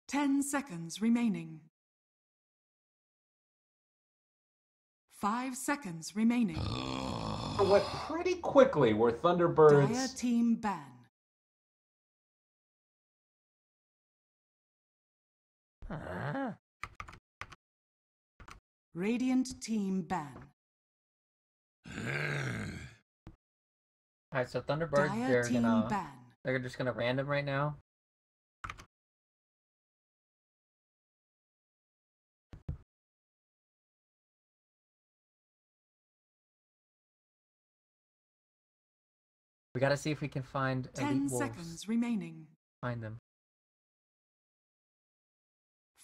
10 seconds remaining. 5 seconds remaining. Went pretty quickly where Thunderbirds. Dire team ban. Radiant team ban. Alright, so Thunderbirds, Dire they're just gonna random right now. We gotta see if we can find 10 EWolves. seconds remaining. Find them.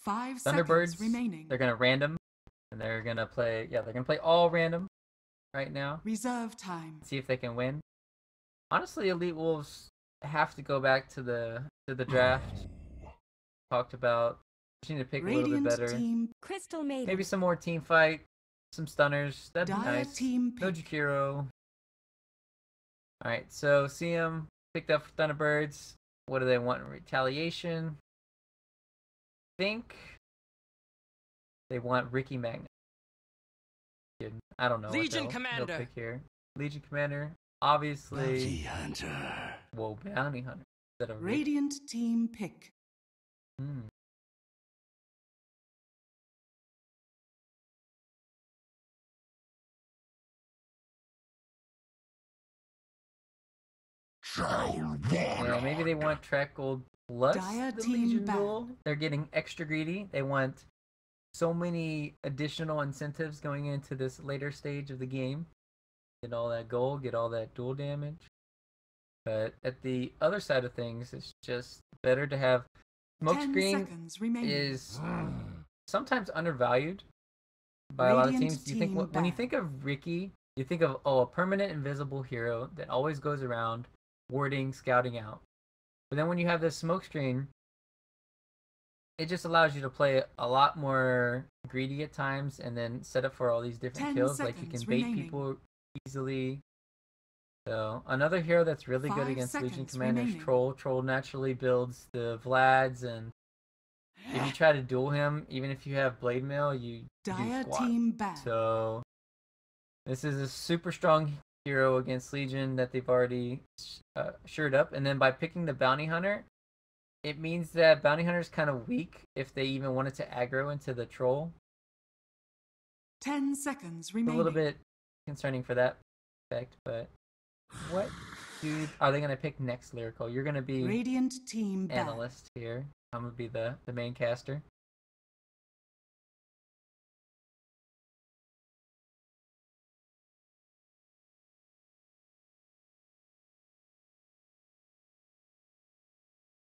5 Thunderbirds, seconds remaining. they're gonna random, and they're gonna play. Yeah, they're gonna play all random right now. Reserve time. See if they can win. Honestly, EWolves have to go back to the draft. Talked about. Just need to pick Radiant a little bit better. team. Crystal Maiden. Maybe some more team fight, some stunners. That'd be Dire nice. team No pick. Jakiro. Alright, so CM picked up for Thunderbirds. What do they want in retaliation? Think they want Ricky Magnet. I don't know. Legion what Commander. they'll pick here. Legion Commander. Obviously. Bounty Hunter. Whoa, Bounty Hunter. Instead of Radiant team pick. Yeah, maybe they want track gold plus Dire the team Legion ban. duel. They're getting extra greedy. They want so many additional incentives going into this later stage of the game. Get all that gold, get all that duel damage. But at the other side of things, it's just better to have 10 smokescreen seconds remaining. is sometimes undervalued by a lot of Radiant teams. You think team when you ban. think of Ricky, you think of a permanent invisible hero that always goes around warding, scouting out. But then when you have this smokescreen, it just allows you to play a lot more greedy at times, and then set up for all these different 10 kills. Like you can seconds bait remaining. people easily. So another hero that's really good 5 against Legion seconds Commander is remaining. Troll. Troll naturally builds the Vlads, and if you try to duel him, even if you have Blade Mail, you do Dire squat. team ban. So this is a super strong hero against Legion that they've already shored up. And then by picking the Bounty Hunter, it means that Bounty Hunter is kind of weak if they even wanted to aggro into the Troll. 10 seconds A remaining. little bit concerning for that effect, but what are they going to pick next, Lyrical? You're going to be Radiant team ban. analyst here. I'm going to be the main caster.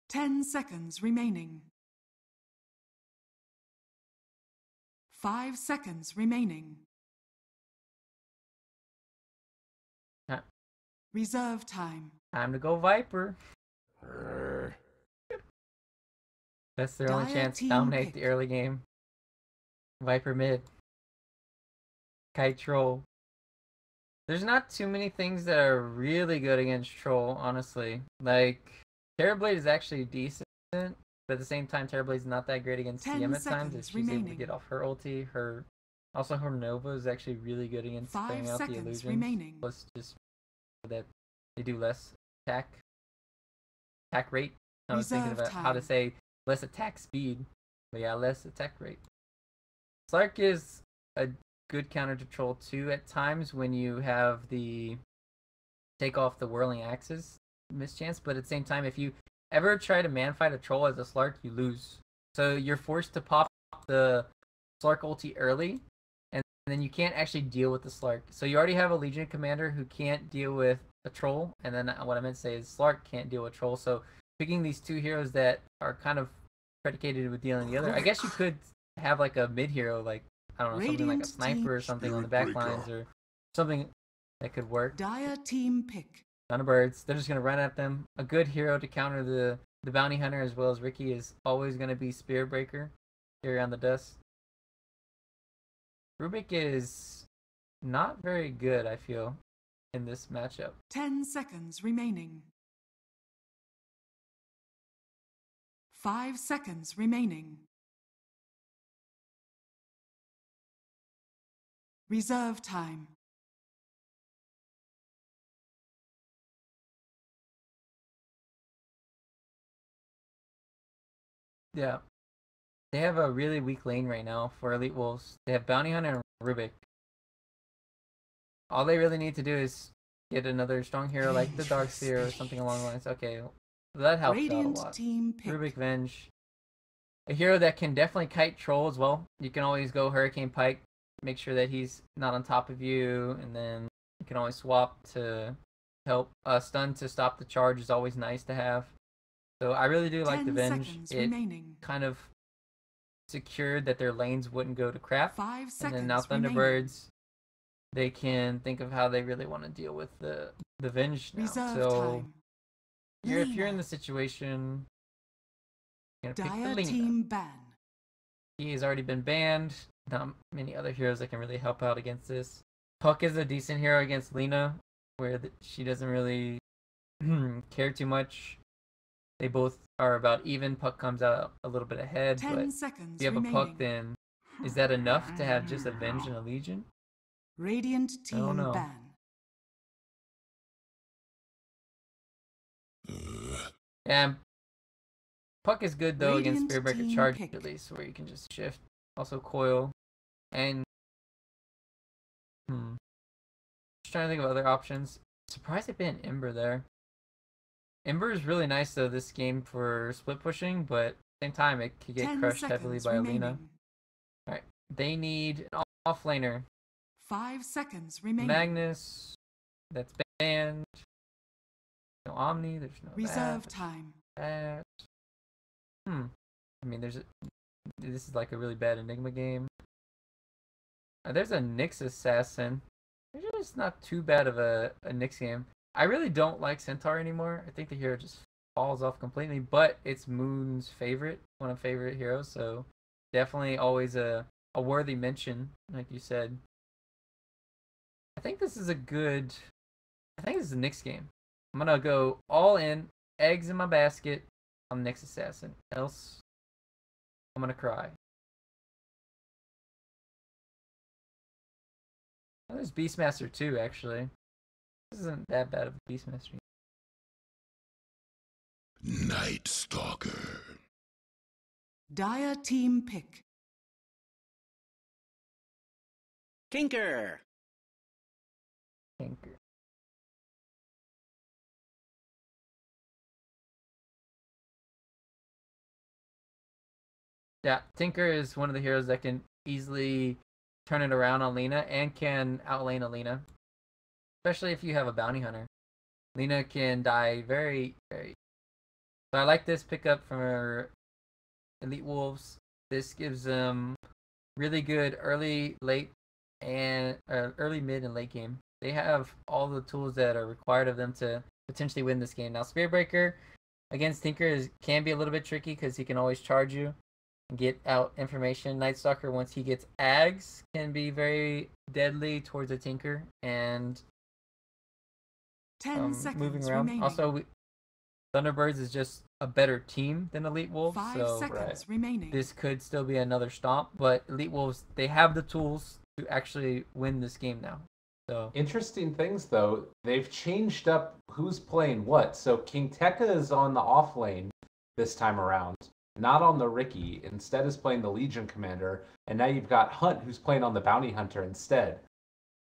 Ten seconds remaining. 5 seconds remaining. Huh. Reserve time. Time to go Viper. That's their only Dire chance to team dominate pick. the early game. Viper mid. Kite Troll. There's not too many things that are really good against Troll, honestly. Like, Terrorblade is actually decent, but at the same time, Terrorblade is not that great against 10 CM at times. seconds If she's able to remaining. get off her ulti, also her Nova is actually really good against 5 clearing out the seconds illusions. remaining. Plus, just that they do less attack rate. I was thinking Reserve about how to time. say less attack speed, but yeah, less attack rate. Slark is a good counter to Troll too at times when you have the take off the whirling axes mischance, but at the same time, if you ever try to man fight a Troll as a Slark, you lose. So you're forced to pop the Slark ulti early, and then you can't actually deal with the Slark. So you already have a Legion commander who can't deal with a Troll, and then what I meant to say is Slark can't deal with Troll. So picking these two heroes that are kind of predicated with dealing the other, I guess you could have like a mid hero, like I don't know, something like a Radiant sniper or something on the back lines, or something that could work. Dire team pick. Thunderbirds, they're just gonna run at them. A good hero to counter the bounty hunter as well as Ricky is always gonna be Spear Breaker. Carry on the dust. Rubik is not very good, I feel, in this matchup. 10 seconds remaining. 5 seconds remaining. Reserve time. Yeah. They have a really weak lane right now for EWolves. They have Bounty Hunter and Rubik. All they really need to do is get another strong hero like the Darkseer or something along the lines. Okay, that helps Radiant out a lot. team pick. Rubik Venge. A hero that can definitely kite troll as well. You can always go Hurricane Pike, make sure that he's not on top of you, and then you can always swap to help. Stun to stop the charge is always nice to have. So I really do like the Venge. It kind of secured that their lanes wouldn't go to crap. 5 seconds and then now Thunderbirds, they can think of how they really want to deal with the Venge now. Reserve so time. if you're in the situation, you're gonna pick the Dire Lina. team ban. He has already been banned. Not many other heroes that can really help out against this. Puck is a decent hero against Lina, where she doesn't really care too much. They both are about even. Puck comes out a little bit ahead, 10 but seconds if you have remaining. a Puck, then is that enough to have just a Venge and a Legion? Radiant team know. ban. Yeah, Puck is good though against Radiant Spearbreaker team charge pick. at least, where you can just shift. Also coil, and just trying to think of other options. Surprised they banned Ember there. Ember is really nice though this game for split pushing, but at the same time it could get 10 crushed heavily seconds by remaining. Alina. Alright, they need an off laner. 5 seconds remaining. Magnus, that's banned. No Omni, there's no Reserve that. time. That. I mean, this is like a really bad Enigma game. There's a Nyx Assassin. It's just not too bad of a Nyx game. I really don't like Centaur anymore. I think the hero just falls off completely, but it's Moon's favorite, one of favorite heroes, so definitely always a worthy mention, like you said. I think this is a Nyx game. I'm gonna go all in, eggs in my basket on Nyx Assassin. Else, I'm gonna cry. Oh, there's Beastmaster too, actually. This isn't that bad of a Beastmaster. Night Stalker. Dire team pick. Tinker. Tinker. Yeah, Tinker is one of the heroes that can easily turn it around on Lina and can outlane Alina. Especially if you have a bounty hunter. Lina can die very, very. So I like this pickup from EWolves. This gives them really good early, late, and early, mid, and late game. They have all the tools that are required of them to potentially win this game. Now, Spearbreaker against Tinker can be a little bit tricky because he can always charge you and get out information. Night Stalker, once he gets Ags, can be very deadly towards a Tinker and 10 seconds moving around. remaining. Also, Thunderbirds is just a better team than EWolves, 5 so seconds remaining. this could still be another stomp. But EWolves, they have the tools to actually win this game now. So Interesting things though, they've changed up who's playing what. So King Tekka is on the off lane this time around, not on the Ricky. Instead is playing the Legion Commander, and now you've got Hunt who's playing on the Bounty Hunter instead.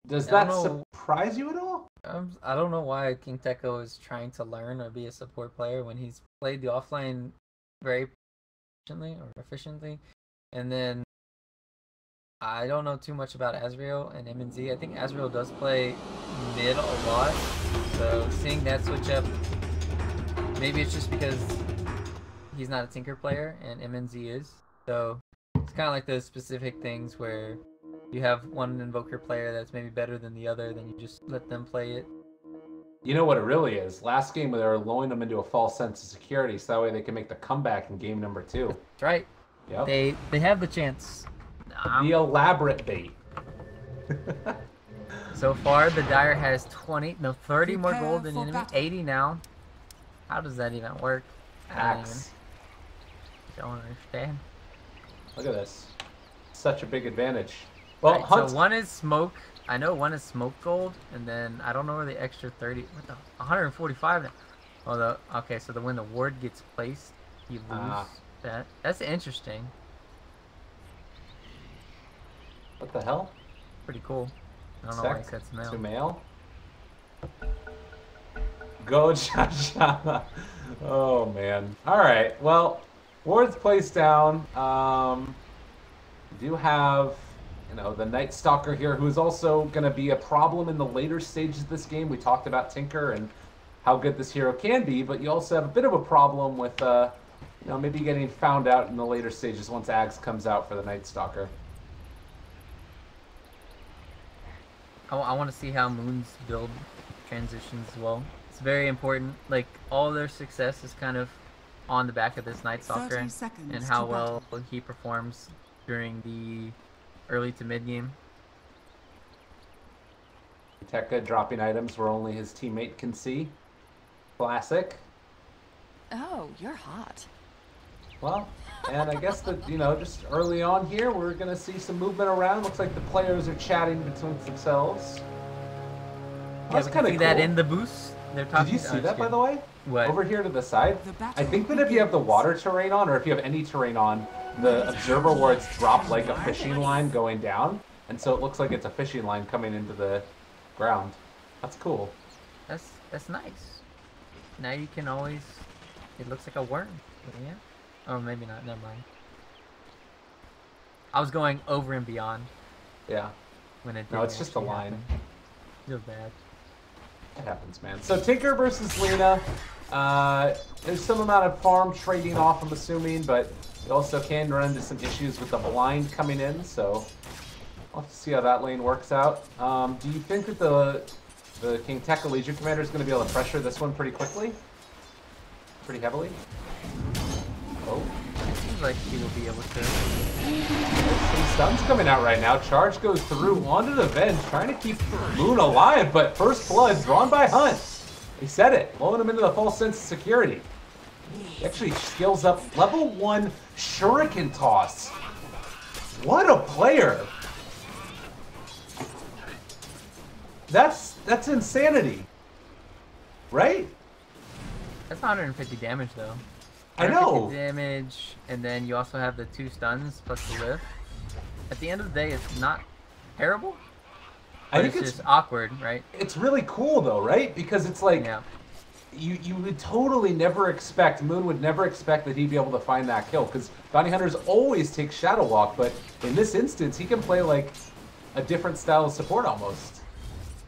Does that surprise you at all? I don't know why King Tekka is trying to learn or be a support player when he's played the offlane very efficiently. And then I don't know too much about Azrael and MNZ. I think Azrael does play mid a lot. So seeing that switch up, maybe it's just because he's not a Tinker player and MNZ is. So it's kind of like those specific things where you have one Invoker player that's maybe better than the other, then you just let them play it. You know what it really is? Last game they were lulling them into a false sense of security so that way they can make the comeback in game number 2. That's right. Yep. They have the chance. The elaborate bait. So far, the Dire has 30 more Prepare gold than for enemy. battle. 80 now. How does that even work? I don't Hacks. Don't understand. Look at this. Such a big advantage. Well, Right, Hunt. so one is smoke. I know one is smoke gold, and then I don't know where the extra 30. What the 145 now? Oh, okay. So when the ward gets placed, you lose that. That's interesting. What the hell? Pretty cool. I don't know why he said To male. male. Go, Cha-Cha. Oh, man. All right. Well, ward's placed down. We do have, you know, the Night Stalker here, who is also going to be a problem in the later stages of this game. We talked about Tinker and how good this hero can be, but you also have a bit of a problem with, you know, maybe getting found out in the later stages once Ags comes out for the Night Stalker. I want to see how Moon's build transitions as well. It's very important. Like, all their success is kind of on the back of this Night Stalker 30 seconds and how to well battle. he performs during the early to mid game. Tekka dropping items where only his teammate can see. Classic. Oh, you're hot. Well, and I guess that, you know, just early on here, we're going to see some movement around. Looks like the players are chatting between themselves. That's we can kind of see cool. that in the boost. They're talking. Did you see that, by the way? What? Over here to the side? The battle I think that if you have the begins. water terrain on, or if you have any terrain on, the observer wards drop like a fishing line going down. And so it looks like it's a fishing line coming into the ground. That's cool. That's nice. Now you can always. It looks like a worm. Yeah. Or maybe not. Never mind. I was going over and beyond Yeah, when it. no, didn't it's just a actually line. happen. Feel bad. It happens, man. So Tinker versus Lena. There's some amount of farm trading off, I'm assuming, but you also can run into some issues with the blind coming in, so we'll have to see how that lane works out. Do you think that the King Tekka Legion Commander is going to be able to pressure this one pretty quickly? Pretty heavily? Oh. Seems like he will be able to. There's some stuns coming out right now. Charge goes through onto the venge, trying to keep Moon alive, but first blood drawn by Hunt. He said it, blowing him into the false sense of security. He actually skills up level 1 Shuriken Toss. What a player! That's insanity, right? That's 150 damage though. I know. 150 damage, and then you also have the 2 stuns plus the lift. At the end of the day, it's not terrible. I think it's just awkward, right? it's really cool though, right? Because it's like Yeah. you would totally never expect, Moon would never expect that he'd be able to find that kill, because Bounty Hunters always take Shadow Walk, but in this instance, he can play like a different style of support almost.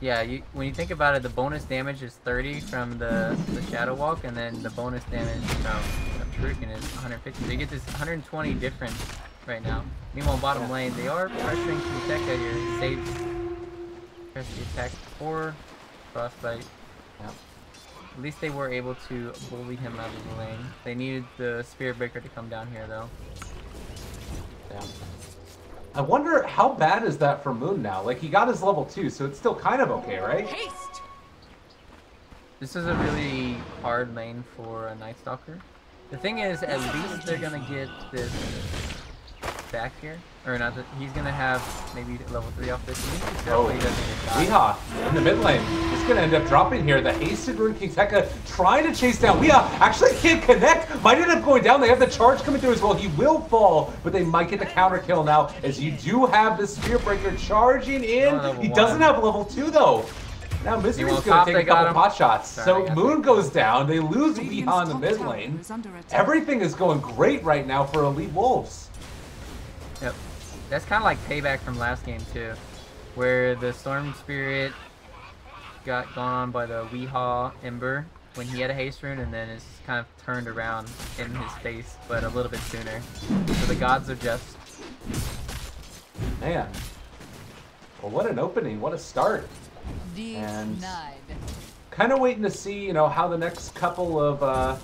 Yeah, when you think about it, the bonus damage is 30 from the Shadow Walk, and then the bonus damage from Shuriken is 150. So you get this 120 difference right now. Meanwhile, bottom lane, they are pressuring Tekka here. Saves press the attack for Frostbite. Yeah. At least they were able to bully him out of the lane. They needed the Spirit Breaker to come down here, though. Yeah. I wonder how bad is that for Moon now? Like, he got his level 2, so it's still kind of okay, right? Haste! This is a really hard lane for a Night Stalker. The thing is, at least they're gonna get this back here. Or not, he's gonna have maybe level 3 off this. Oh, He doesn't get shot. Weehaw in the mid lane. He's going to end up dropping here. The hasted Rune King Tekka trying to chase down Weehaw. Actually can't connect. Might end up going down. They have the charge coming through as well. He will fall, but they might get the counter kill now, as you do have the Spear Breaker charging in. He doesn't have level 2 though. Now Misery's going to take a couple pot shots. So Moon goes down. They lose Weehaw in the mid lane. Everything is going great right now for Elite Wolves. Yep. That's kind of like payback from last game too, where the Storm Spirit got gone on by the Weehaw Ember when he had a haste rune, and then it's kind of turned around in his face, but a little bit sooner. So the gods are just. Man. Well, what an opening. What a start. And Denied. kind of waiting to see, you know, how the next couple of,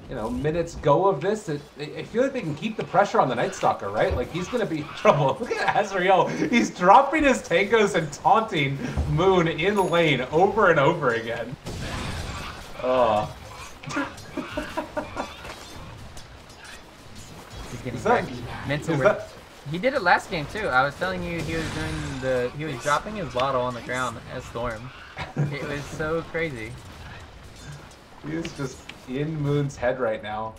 you know, minutes go of this. I feel like they can keep the pressure on the Night Stalker, right? Like, he's going to be in trouble. Look at Azrael. He's dropping his tangos and taunting Moon in lane over and over again. Oh. getting Is that- wrecked. Mental is wreck. that- He did it last game too. I was telling you he was dropping his bottle on the ground as Storm. It was so crazy. He is just in Moon's head right now.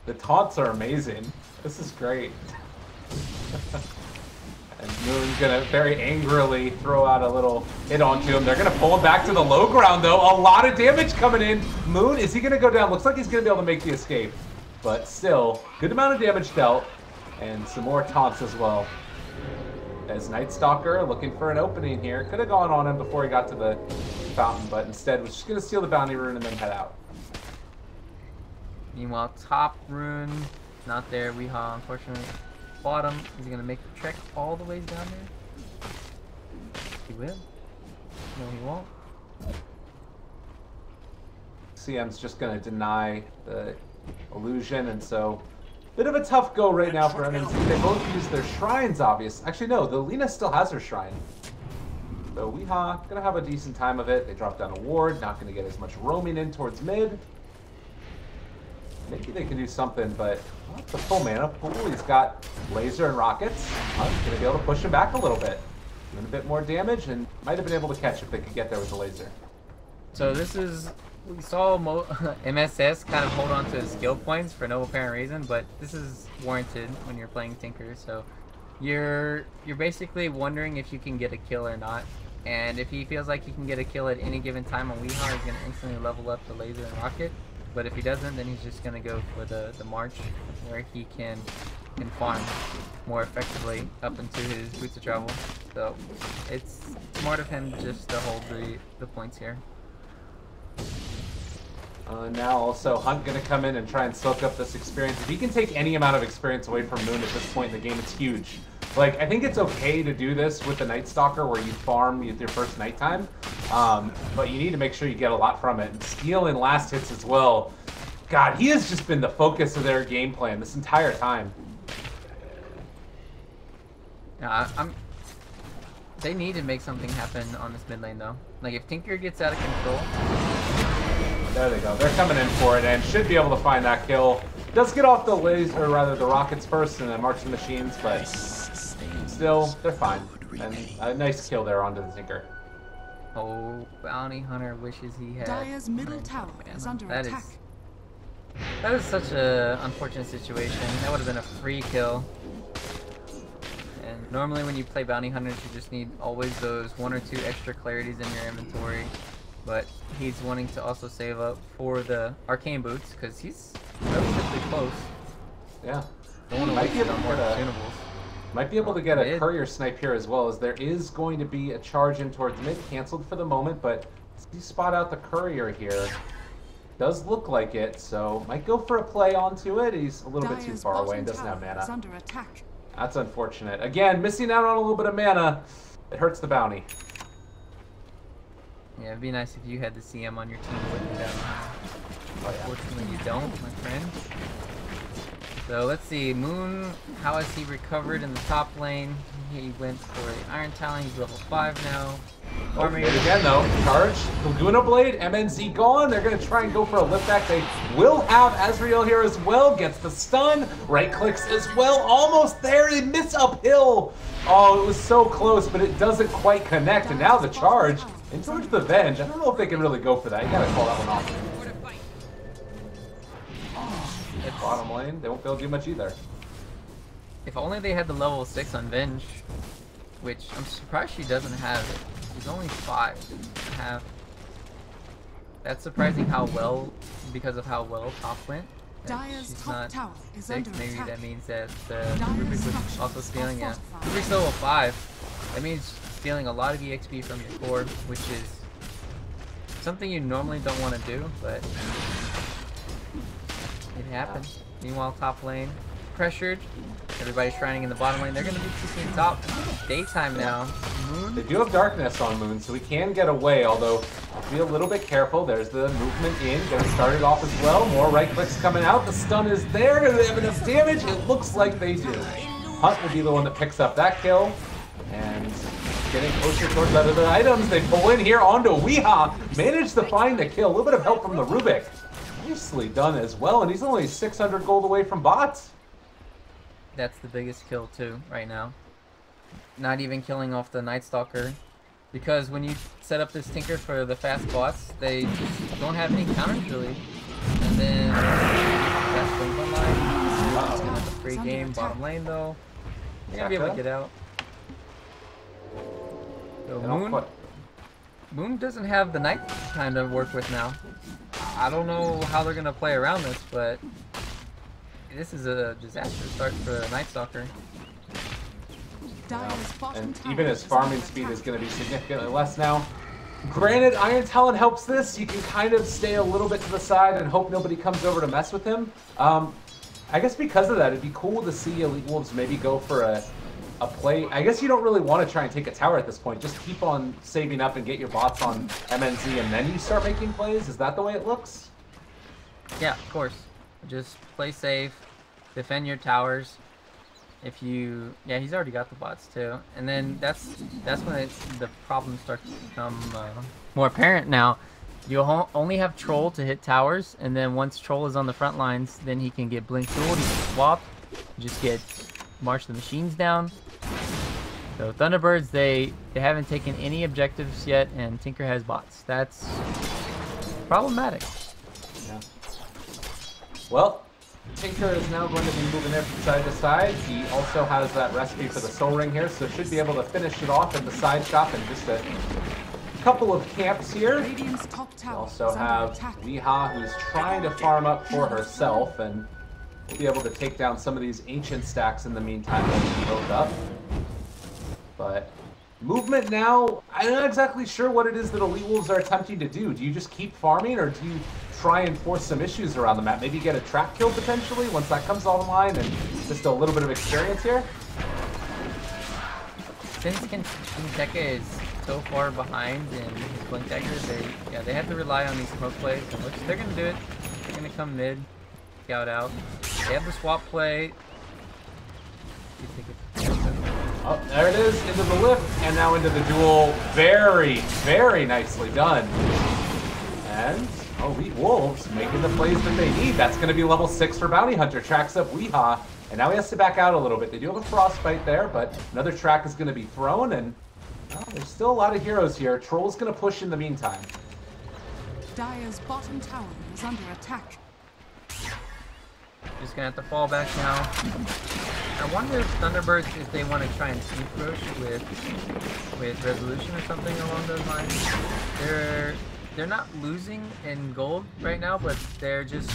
The taunts are amazing. This is great. And Moon's gonna very angrily throw out a little hit onto him. They're gonna pull him back to the low ground though. A lot of damage coming in. Moon, is he gonna go down? Looks like he's gonna be able to make the escape. But still, good amount of damage dealt. And some more taunts as well. As Night Stalker looking for an opening here. Could have gone on him before he got to the fountain, but instead was just gonna steal the bounty rune and then head out. Meanwhile, top rune, not there. Weehaw, unfortunately. Bottom, is he going to make the trek all the way down there? He will. No, he won't. CM's just going to deny the illusion, and so bit of a tough go right now for MNC. They both use their shrines, obvious. Actually, no, the Lina still has her shrine. So Weehaw, going to have a decent time of it. They drop down a ward, not going to get as much roaming in towards mid. Maybe they can do something, but not the full mana pool. He's got laser and rockets. Going to be able to push him back a little bit. Doing a bit more damage, and might have been able to catch if they could get there with the laser. So this is, we saw MSS kind of hold on to his skill points for no apparent reason, but this is warranted when you're playing Tinker. So you're basically wondering if you can get a kill or not. And if he feels like he can get a kill at any given time on Weehaw, he's going to instantly level up the laser and rocket. But if he doesn't, then he's just going to go for the march, where he can farm more effectively up into his boots of travel. So it's smart of him just to hold the points here. Now also Hunt going to come in and try and soak up this experience. If he can take any amount of experience away from Moon at this point in the game, it's huge. Like, I think it's okay to do this with the Night Stalker where you farm your first nighttime, but you need to make sure you get a lot from it. And steal in last hits as well. God, he has just been the focus of their game plan this entire time. Yeah, they need to make something happen on this mid lane though. Like if Tinker gets out of control. There they go. They're coming in for it and should be able to find that kill. Does get off the laser, or rather the rockets first and then march the machines, but still, they're fine. And a nice kill there onto the Tinker. Oh, Bounty Hunter wishes he had. Dire's middle tower is under attack. That is such a unfortunate situation. That would have been a free kill. And normally when you play Bounty Hunters, you just need always those 1 or 2 extra clarities in your inventory. But he's wanting to also save up for the arcane boots because he's relatively close. Yeah. Don't want to waste it on more consumables. Might be able to get a courier snipe here as well, as there is going to be a charge in towards mid, canceled for the moment, but you spot out the courier here. Does look like it, so might go for a play onto it. He's a little bit too far away and doesn't have mana. Under attack. That's unfortunate. Again, missing out on a little bit of mana. It hurts the bounty. Yeah, it'd be nice if you had the CM on your team with you down. Unfortunately, you don't, my friend. So let's see, Moon, how has he recovered in the top lane? He went for an Iron Talon, he's level 5 now. Farming it again though, charge, Laguna Blade, MNZ gone, they're going to try and go for a lift back. They will have Azrael here as well, gets the stun, right clicks as well, almost there, they miss uphill. Oh, it was so close, but it doesn't quite connect, and now the charge, in towards the Venge, I don't know if they can really go for that, you gotta call that one off. Bottom lane, they won't be able to do much either. If only they had the level 6 on Venge, which I'm surprised she doesn't have it. She's only 5 to have. That's surprising how well, because of how well top went. Dire's She's top not tower is 6, under maybe attack. that means that Rubik was also stealing, yeah. Rubik's level 5. That means stealing a lot of EXP from your core, which is something you normally don't want to do, but it happens. Meanwhile, top lane, pressured. Everybody's shining in the bottom lane. They're going to be keeping top. Daytime now. Moon. They do have darkness on Moon, so we can get away, although be a little bit careful. There's the movement in. Going to start it off as well. More right clicks coming out. The stun is there. Do they have enough damage? It looks like they do. Hunt will be the one that picks up that kill. And getting closer towards other items. They pull in here onto Weehaw. Managed to find the kill. A little bit of help from the Rubik. Nicely done as well, and he's only 600 gold away from bots. that's the biggest kill too right now. Not even killing off the Night Stalker. Because when you set up this Tinker for the fast bots, they just don't have any counters really. And then fast Blink online. It's gonna have a free game bottom lane though. You're gonna be able to get out. So Moon doesn't have the night time to work with now. I don't know how they're gonna play around this, but this is a disaster start for Night Stalker. And even his farming speed is going to be significantly less now. Granted, Iron Talon helps this. You can kind of stay a little bit to the side and hope nobody comes over to mess with him. I guess because of that, it'd be cool to see EWolves maybe go for a play. I guess you don't really want to try and take a tower at this point. Just keep on saving up and get your bots on MNZ, and then you start making plays. Is that the way it looks? Yeah, of course. Just play safe, defend your towers. If you, yeah, he's already got the bots too, and then that's when the problems start to become more apparent. Now, you'll only have Troll to hit towers, and then once Troll is on the front lines, then he can get Blink Dueled, he can swap, just get march the machines down. So Thunderbirds, they haven't taken any objectives yet, and Tinker has bots. That's problematic. Yeah. Well, Tinker is now going to be moving there from side to side. He also has that recipe for the Soul Ring here, so should be able to finish it off at the side shop in just a couple of camps here. We also have Weeha, who's trying to farm up for herself, and will be able to take down some of these ancient stacks in the meantime while she built up. But movement now, I'm not exactly sure what it is that EWolves are attempting to do. Do you just keep farming, or do you try and force some issues around the map? Maybe get a trap kill potentially once that comes online, and just a little bit of experience here? Since Kinteka is so far behind in his Blink Daggers, they have to rely on these smoke plays, and which they're going to do it. They're going to come mid, scout out. They have the swap play. Oh, there it is, into the lift, and now into the duel. Very, very nicely done. And EWolves making the plays that they need. That's going to be level 6 for Bounty Hunter. Tracks up Weeha, and now he has to back out a little bit. They do have a frostbite there, but another track is going to be thrown, and there's still a lot of heroes here. Troll's going to push in the meantime. Dire's bottom tower is under attack. Just gonna have to fall back now. I wonder if Thunderbirds, if they want to try and sneak rush with resolution or something along those lines. They're not losing in gold right now, but they're just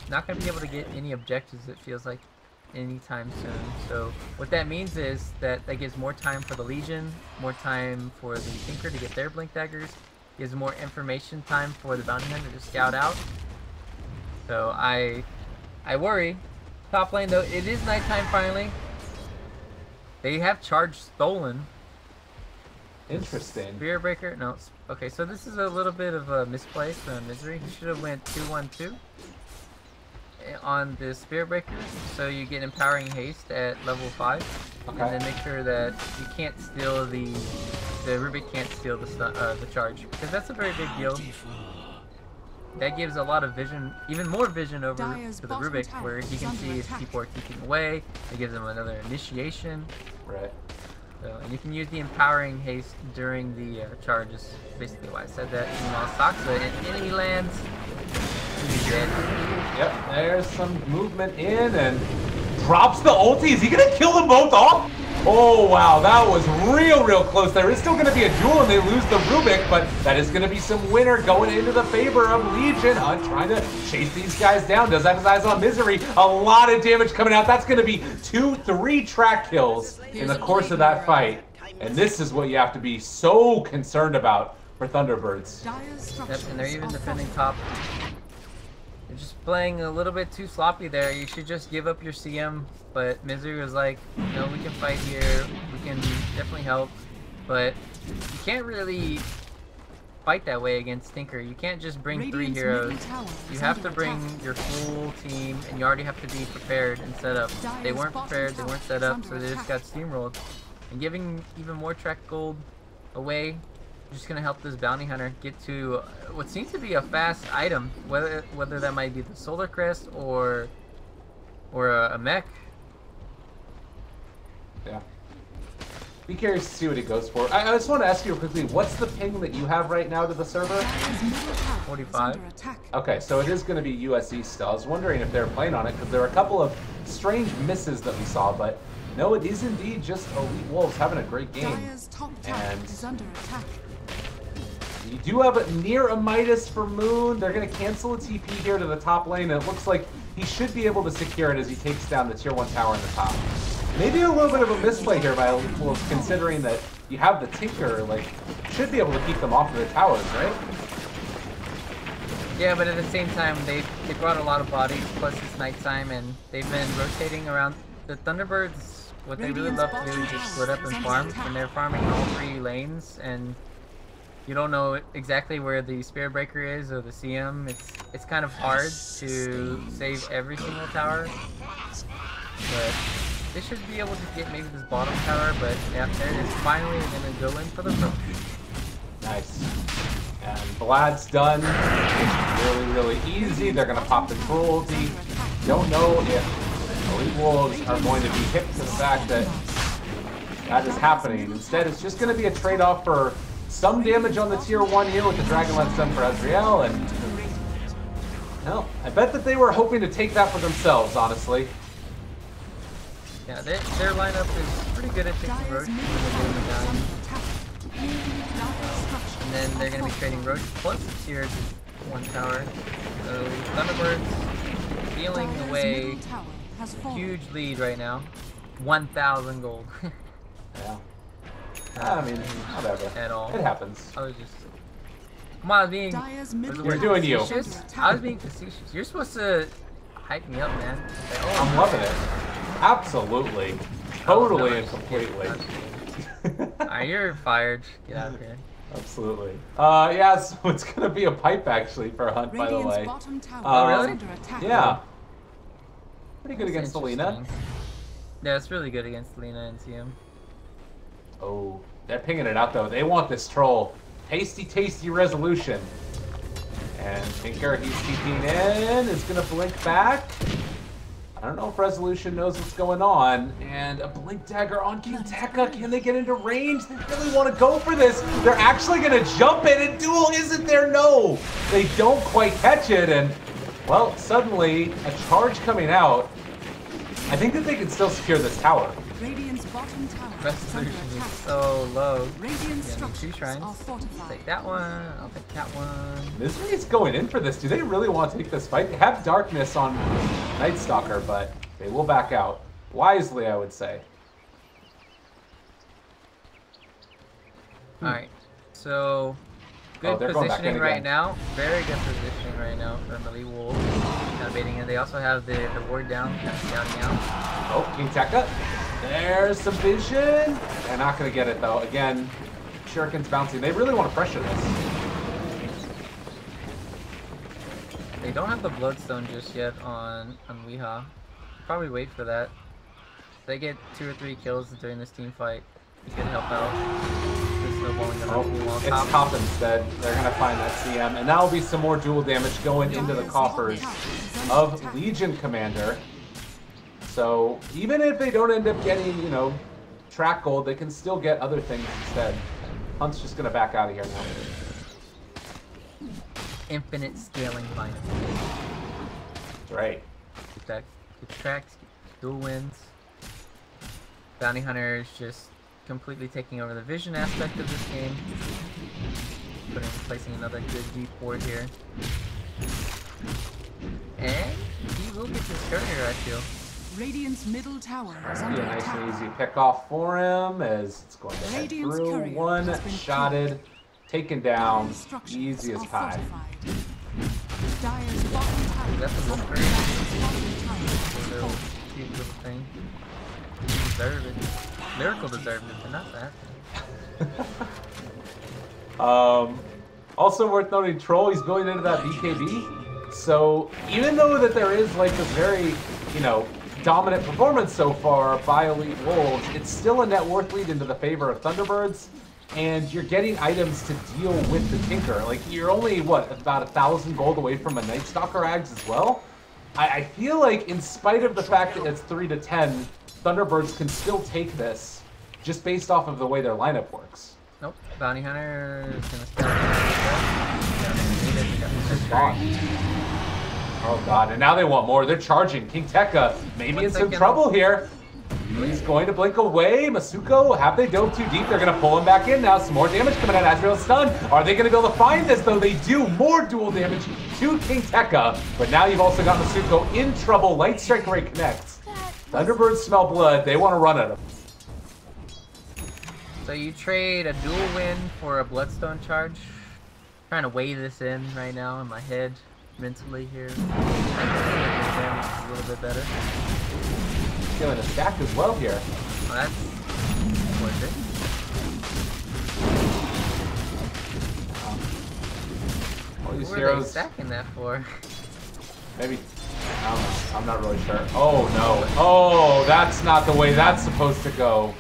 not gonna be able to get any objectives, it feels like, anytime soon. So what that means is that gives more time for the Legion, more time for the Tinker to get their Blink Daggers, gives more information time for the Bounty Hunter to scout out. So I worry. Top lane though, it is nighttime finally. They have charge stolen. Interesting. Spear Breaker, no. Okay, so this is a little bit of a misplay from Misery. He should have went 2-1-2 on the Spear Breaker, so you get Empowering Haste at level 5. Okay. And then make sure that you can't steal the Rubik can't steal the charge, because that's a very big deal. That gives a lot of vision, even more vision over to the Rubik, where he can see if people are keeping away. It gives him another initiation. Right. So, and you can use the Empowering Haste during the charge, is basically why I said that. Meanwhile, Saksa in enemy lands, he's dead. Yep, there's some movement in, and drops the ulti. Is he going to kill them both off? Oh, wow, that was real close. There is still going to be a duel, and they lose the Rubik, but that is going to be some winner going into the favor of Legion. Hunt trying to chase these guys down. Does have his eyes on Misery. A lot of damage coming out. That's going to be 2-3 track kills in the course of that fight. And this is what you have to be so concerned about for Thunderbirds. Yep, and they're even defending top. They're just playing a little bit too sloppy there. You should just give up your CM. But Misery was like, no, we can fight here. We can definitely help. But you can't really fight that way against Tinker. You can't just bring 3 heroes. You have to bring your full team, and you already have to be prepared and set up. They weren't prepared, they weren't set up, so they just got steamrolled. And giving even more track gold away, just gonna help this Bounty Hunter get to what seems to be a fast item, whether that might be the Solar Crest or a mech. Yeah. Be curious to see what he goes for. I just want to ask you quickly, what's the ping that you have right now to the server? 45. Okay, so it is going to be USE still. I was wondering if they were playing on it because there were a couple of strange misses that we saw, but no, it is indeed just EWolves having a great game. And you do have near a Midas for Moon. They're going to cancel a TP here to the top lane, and it looks like he should be able to secure it as he takes down the tier 1 tower in the top. Maybe a little bit of a misplay here by EWolves, considering that you have the Tinker, like, should be able to keep them off of the towers, right? Yeah, but at the same time, they brought a lot of bodies, plus it's nighttime, and they've been rotating around. The Thunderbirds, what they really love to do is just split up and farm, and they're farming all 3 lanes, and you don't know exactly where the Spirit Breaker is or the CM. It's kind of hard to save every single tower, but they should be able to get maybe this bottom tower, but yeah, there it is. Finally, they're going to go in for the roach. Nice. And Vlad's done. It's really, really easy. They're going to pop the cruelty. Don't know if EWolves are going to be hip to the fact that that is happening. Instead, it's just going to be a trade-off for some damage on the tier 1 here with the Dragonlance done for Ezreal, and well, I bet that they were hoping to take that for themselves, honestly. Yeah, their lineup is pretty good at taking Roach and then they're going to be trading Roach plus tier 1 tower. So Thunderbirds feeling away. Huge lead right now. 1,000 gold. Yeah. I mean, whatever. At all. It happens. I was just... Come on, I was being... You're doing you. I was being facetious. You're supposed to hype me up, man. Like, oh, I'm loving it. Absolutely. Totally and completely. Alright, you're fired. Get out of here. Absolutely. Yeah, so it's going to be a pipe, actually, for a hunt, by the way. Oh, really? Yeah. Pretty good against Selena. Yeah, it's really good against Lena and TM. Oh, they're pinging it out, though. They want this troll. Tasty, tasty resolution. And Tinker, he's TPing in, is going to blink back. I don't know if Resolution knows what's going on. And a Blink Dagger on King Tekka. Can they get into range? They really want to go for this. They're actually going to jump in, and Duel isn't there. No, they don't quite catch it. And, well, suddenly, a charge coming out. I think that they can still secure this tower. Radiant's bottom tower. Resolution is so low. Radiant Yeah, 2 shrines. I'll take that one. I'll take that one. Misery's going in for this. Do they really want to take this fight? They have Darkness on Night Stalker, but they will back out. Wisely, I would say. Alright. So, good positioning right now. Very good positioning right now from the EWolves. Kind of baiting in. They also have the ward down, kind of scouting out. Oh, King Tekka. There's some vision. They're not going to get it, though. Again, Shuriken's bouncing. They really want to pressure this. They don't have the Bloodstone just yet on Weeha. Probably wait for that. If they get 2 or 3 kills during this team fight, he could help out. The snowballing it's top instead. They're going to find that CM. And that'll be some more dual damage going into the coffers of Legion Commander. So even if they don't end up getting, you know, track gold, they can still get other things instead. Hunt's just going to back out of here now. Infinite scaling finally. That's right. Good tracks, dual wins. Bounty Hunter is just completely taking over the vision aspect of this game. Placing another good deep ward here. And he will get this courier, I feel. Radiant's middle tower is Be under a nice attack. and easy pick off for him as it's going to head through. One shotted, taken down, easy as pie. Dire's bottom tower. That's a little crazy. Little cute little thing. Deserve it. Lyrical deserved it, but not that. Also worth noting, Troll, he's going into that BKB. So even though that there is like this very, you know, dominant performance so far by EWolves, it's still a net worth lead into the favor of Thunderbirds, and you're getting items to deal with the Tinker. Like, you're only, what, about 1,000 gold away from a Night Stalker Ags as well? I feel like, in spite of the fact that it's 3 to 10, Thunderbirds can still take this just based off of the way their lineup works. Nope. Bounty Hunter is gonna start. Oh god, and now they want more. They're charging. King Tekka maybe in some trouble here. He's going to blink away. Masuko, have they dove too deep? They're going to pull him back in now. Some more damage coming out. Azrael stun. Are they going to be able to find this, though? They do. More dual damage to King Tekka. But now you've also got Masuko in trouble. Light Strike Ray connects. Thunderbirds smell blood. They want to run at him. So you trade a dual win for a Bloodstone charge. Trying to weigh this in right now in my head, mentally here. A little bit better. Feeling a stack as well here. Well, that's worth it. All these Who are heroes. they stacking that for? Maybe. I'm not really sure. Oh no. Oh, that's not the way that's supposed to go.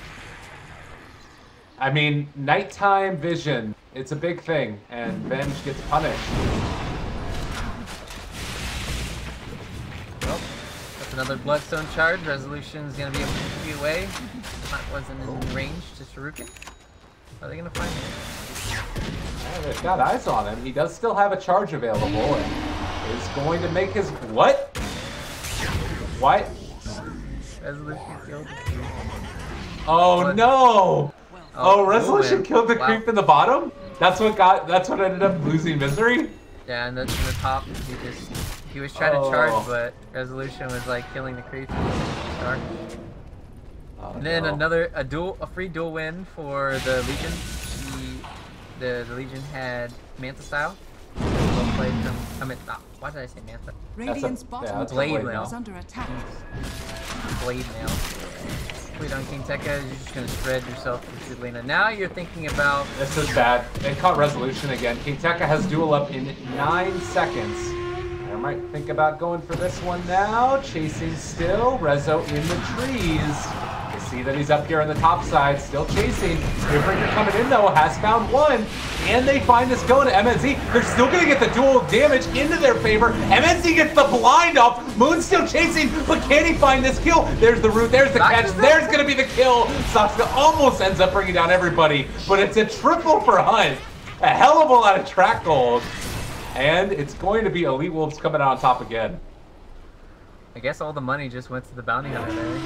I mean, nighttime vision. It's a big thing, and Venge gets punished. Another Bloodstone charge. Resolution is going to be a feet away. That wasn't in range to Shuriken. How are they going to find him? Yeah, they've got eyes on him. He does still have a charge available and is going to make his... What? What? Resolution killed. Oh What? No! Oh, Resolution Movement. killed the Wow. creep in the bottom? That's what ended up losing Misery? Yeah, and that's in the top. He was trying to charge, but Resolution was like killing the creep. Oh, and then no. a free dual win for the Legion. The Legion had Manta style. Well played from why did I say Manta? Radiant's bottom Blade tower mail. is under attack. Blade mail. Wait on King Tekka, you're just gonna spread yourself to Lena. Now you're thinking about... This is bad. They caught Resolution again. King Tekka has duel up in 9 seconds. I might think about going for this one now. Chasing still. Rezo in the trees. You see that he's up here on the top side, still chasing. Spearbreaker coming in though, has found one. And they find this going to MNZ. They're still going to get the dual damage into their favor. MNZ gets the blind off. Moon's still chasing, but can he find this kill? There's the root, there's the catch, there's going to be the kill. Soxka almost ends up bringing down everybody, but it's a triple for Hunt. A hell of a lot of track gold. And it's going to be EWolves coming out on top again. I guess all the money just went to the bounty hunter there.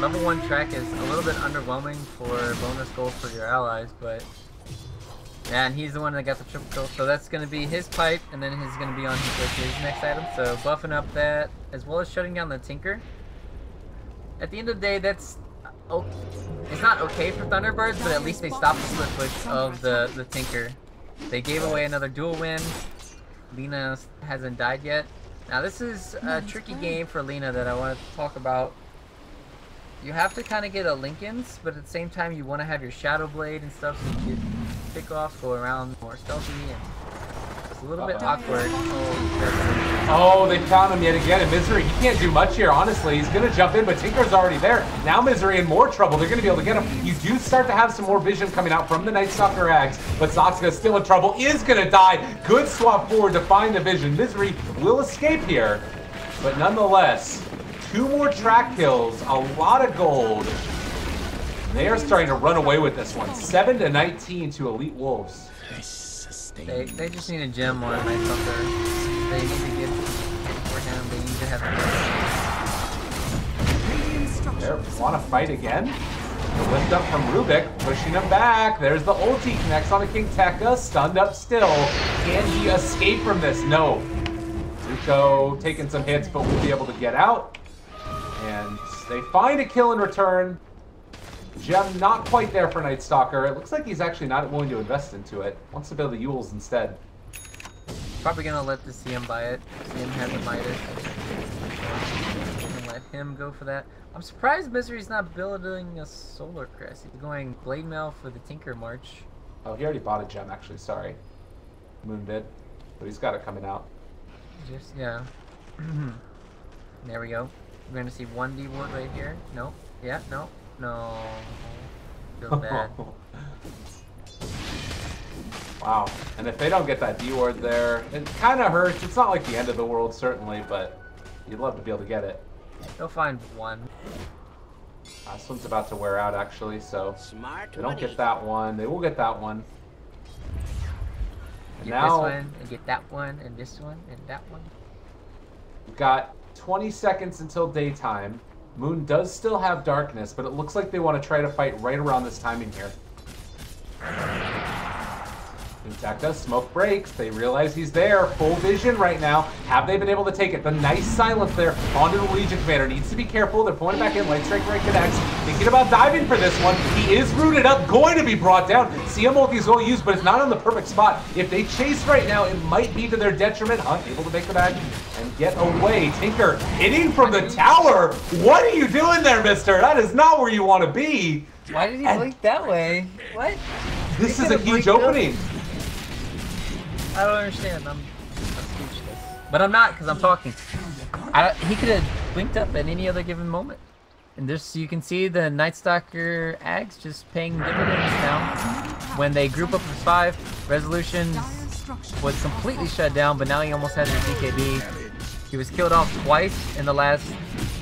Level 1 track is a little bit underwhelming for bonus gold for your allies, but yeah, and he's the one that got the triple kill, so that's going to be his pipe, and then he's going to be on his next item. So buffing up that, as well as shutting down the Tinker. At the end of the day, that's it's not okay for Thunderbirds, but at least they stopped the split push of the Tinker. They gave away another dual win. Lena hasn't died yet. Now this is a tricky game for Lena that I want to talk about. You have to kind of get a Lincoln's, but at the same time you want to have your Shadow Blade and stuff so you can pick off, go around more stealthy, and it's a little bit awkward. Oh, they found him yet again, and Misery, he can't do much here, honestly. He's going to jump in, but Tinker's already there. Now Misery in more trouble. They're going to be able to get him. You do start to have some more vision coming out from the Night Stalker Ags, but Soxka's still in trouble, is going to die. Good swap forward to find the vision. Misery will escape here, but nonetheless, 2 more track kills, a lot of gold. They are starting to run away with this one. 7-19 to EWolves. They just need a gem on Night Stalker. They need to get for him. They need to have They want to fight again. The lift up from Rubik, pushing him back. There's the ulti, connects on the King Tekka, stunned up still. Can he escape from this? No. Zuko taking some hits, but will be able to get out. And they find a kill in return. Gem not quite there for Night Stalker. It looks like he's actually not willing to invest into it. Wants to build the Ewolves instead. probably gonna let the CM buy it. CM has the Midas. Let him go for that. I'm surprised Misery's not building a Solar Crest. He's going Blade Mail for the Tinker March. Oh, he already bought a gem, actually. Sorry. Moon did. But he's got it coming out. Just, yeah. There we go. We're gonna see one D ward right here. No. Yeah, no. No. Feel bad. Wow. And if they don't get that D ward there, it kind of hurts. It's not like the end of the world, certainly, but you'd love to be able to get it. They'll find one. Last one's about to wear out, actually, so Smart they don't money. get that one. They will get that one. And Get now this one, and get that one, and this one, and that one. we've got 20 seconds until daytime. Moon does still have darkness, but it looks like they want to try to fight right around this timing here. Intacta, smoke breaks. They realize he's there. Full vision right now. Have they been able to take it? The nice silence there onto the Legion Commander. Needs to be careful. They're pointing back in. Light Strike right connects. Thinking about diving for this one. He is rooted up. Going to be brought down. CM multi is going to use, but it's not on the perfect spot. If they chase right now, it might be to their detriment. Hunt able to make the bag and get away. Tinker hitting from the tower. What are you doing there, mister? That is not where you want to be. Why did he blink that way? What? This He is a could've huge blinked up. opening. I don't understand. I'm speechless. But I'm not, because I'm talking. He could have blinked up at any other given moment. And this, you can see the Night Stalker Ags just paying dividends now. When they group up as 5, Resolution was completely shut down, but now he almost has his BKB. He was killed off twice in the last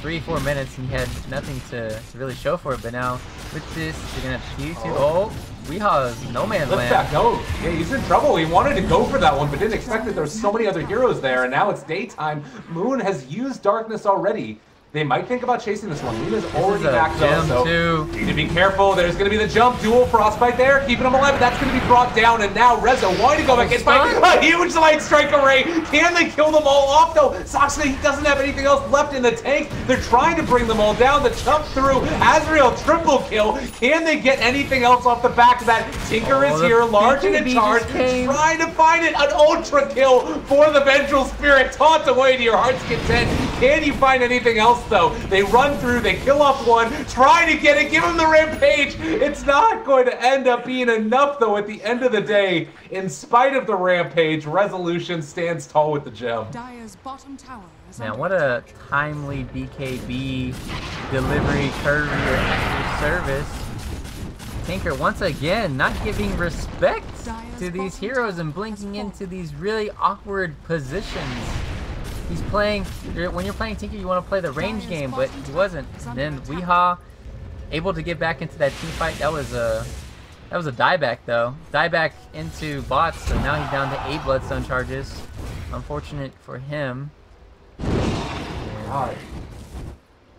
3-4 minutes, and he had nothing to really show for it. But now, with this, you're going to have to Q2. Oh, Weeha's no man's Look land. back. No, yeah, he's in trouble. He wanted to go for that one, but didn't expect that there were so many other heroes there, and now it's daytime. Moon has used darkness already. They might think about chasing this one. Luna's already back though, so need to be careful. There's going to be the jump, dual frostbite there, keeping him alive, but that's going to be brought down, and now Reza wanting to go back in fight. A huge light strike array. Can they kill them all off though? Soxna, he doesn't have anything else left in the tank. They're trying to bring them all down. The jump through, Azrael triple kill. Can they get anything else off the back of that? Tinker is here, large and in charge, trying to find it. An ultra kill for the Vengeful Spirit. Taunt away to your heart's content. Can you find anything else though? They run through, they kill off one, try to get it, give him the rampage. It's not going to end up being enough though at the end of the day. In spite of the rampage, Resolution stands tall with the gem. Dire's bottom tower is Man, under what a timely BKB delivery courier at your service. Tinker once again not giving respect to these heroes and blinking into these really awkward positions. He's playing, when you're playing Tinker, you want to play the range game, but he wasn't. And then Weeha able to get back into that team fight. That was a dieback though. Dieback into bots, so now he's down to 8 Bloodstone charges. Unfortunate for him. God.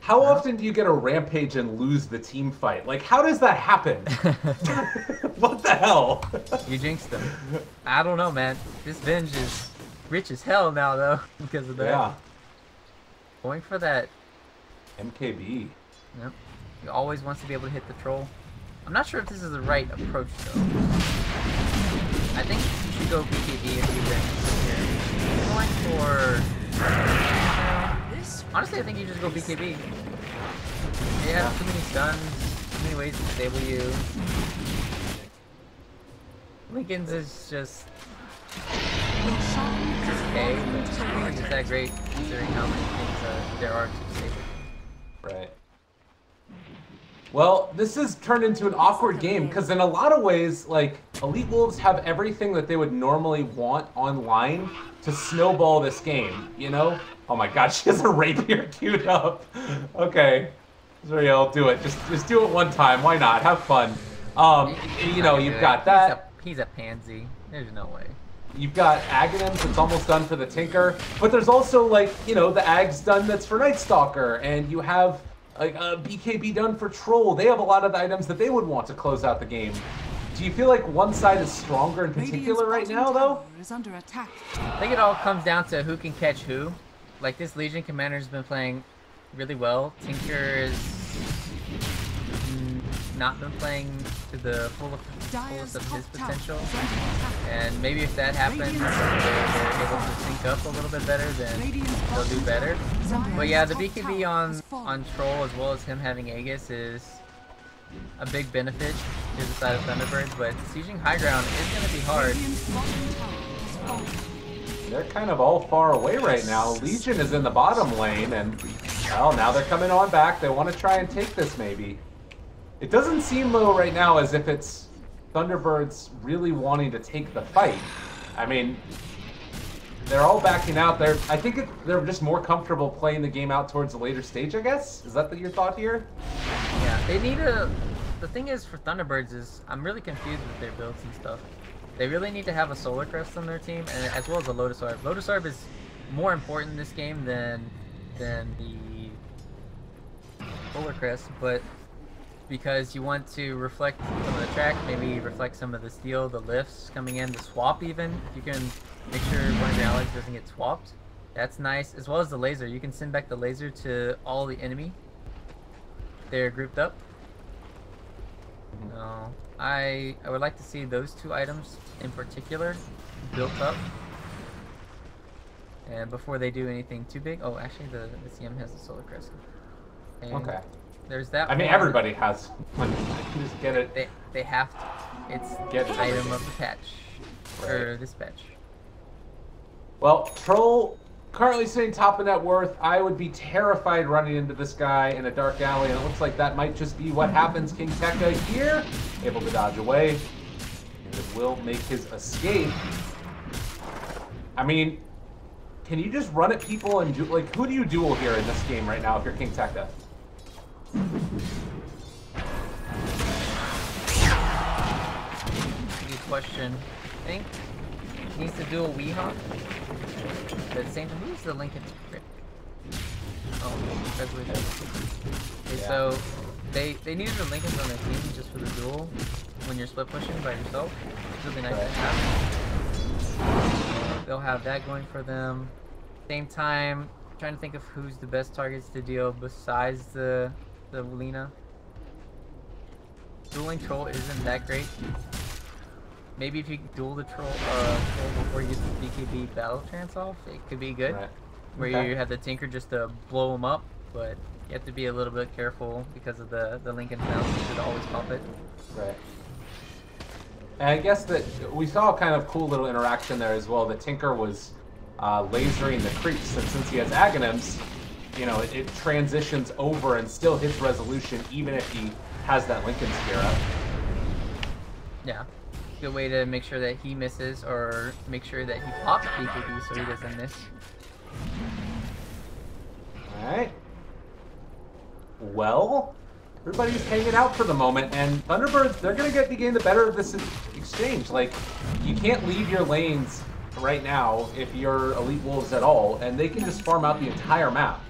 How often do you get a rampage and lose the team fight? Like, how does that happen? What the hell? You jinxed him. I don't know, man. This Venge is rich as hell now, though, because of that. Yeah. Going for that. MKB. Yep. He always wants to be able to hit the troll. I'm not sure if this is the right approach, though. I think you should go BKB if you win here. Going for... Honestly, I think you just go BKB. They have too many stuns, too many ways to disable you. Lincoln's is just... okay, but it's that great considering how many things there are to disable. Right. Well, this has turned into an awkward game because in a lot of ways, like, EWolves have everything that they would normally want online to snowball this game, you know? Oh my god, she has a rapier queued up. Okay. Zuriel, do it. Just do it one time. Why not? Have fun. You know, you've got that. He's a pansy. There's no way. You've got Aghanims that's almost done for the Tinker, but there's also, like, you know, the Ag's done that's for Night Stalker, and you have like a BKB done for Troll. They have a lot of the items that they would want to close out the game. Do you feel like one side is stronger in particular right now, though? is under attack. I think it all comes down to who can catch who. Like, this Legion Commander's been playing really well. Tinker is not been playing to the fullest of his potential. And maybe if that happens, they're able to sync up a little bit better, then they'll do better. But yeah, the BKB on Troll, as well as him having Aegis, is a big benefit to the side of Thunderbirds, but sieging high ground is going to be hard. They're kind of all far away right now. Legion is in the bottom lane, and well, now they're coming on back. They want to try and take this, maybe. It doesn't seem, though, right now as if it's Thunderbirds really wanting to take the fight. I mean, they're all backing out. I think they're just more comfortable playing the game out towards the later stage, I guess? Is that your thought here? Yeah, They need a... The thing is for Thunderbirds is I'm really confused with their builds and stuff. They really need to have a Solar Crest on their team, and as well as a Lotus Orb. Lotus Orb is more important in this game than the Solar Crest, but because you want to reflect some of the track, maybe reflect some of the steel, the lifts coming in, the swap even. If you can make sure one of your allies doesn't get swapped, that's nice. As well as the laser. You can send back the laser to all the enemy. They're grouped up. No, I would like to see those two items in particular built up. And before they do anything too big. Oh, actually the CM has the Solar Crest. And okay. There's that. I mean, everybody has one. Just get it. They have to. It's Get the item of the patch. Right. Or this patch. Well, Troll currently sitting top of net worth. I would be terrified running into this guy in a dark alley, and it looks like that might just be what happens. King Tekka here, able to dodge away, and it will make his escape. I mean, can you just run at people and do, like, who do you duel here in this game right now if you're King Tekka? Good question. I think he needs to do a Weehawk. But at the same time, who's the Lincoln Crypt? Oh, that's what it is. Okay, Yeah. so they needed the Lincolns on their team just for the duel when you're split pushing by yourself. It's really nice to have. They'll have that going for them. Same time, trying to think of who's the best targets to deal besides the Lina. Dueling Troll isn't that great. Maybe if you duel the Troll before you get the BKB Battle Trance off, it could be good. Right. Where Okay. you have the Tinker just to blow them up, but you have to be a little bit careful because of the Lincoln bounce. You should always pop it. Right. And I guess that we saw a kind of cool little interaction there as well. The Tinker was lasering the creeps, and since he has Aghanims, you know, it transitions over and still hits resolution even if he has that Lincoln Spear up. Yeah. Good way to make sure that he misses, or make sure that he pops BKB so he doesn't miss. Alright. Well, everybody's hanging out for the moment, and Thunderbirds, they're going to gain the better of this exchange. Like, you can't leave your lanes right now if you're Elite Wolves at all, and they can just farm out the entire map.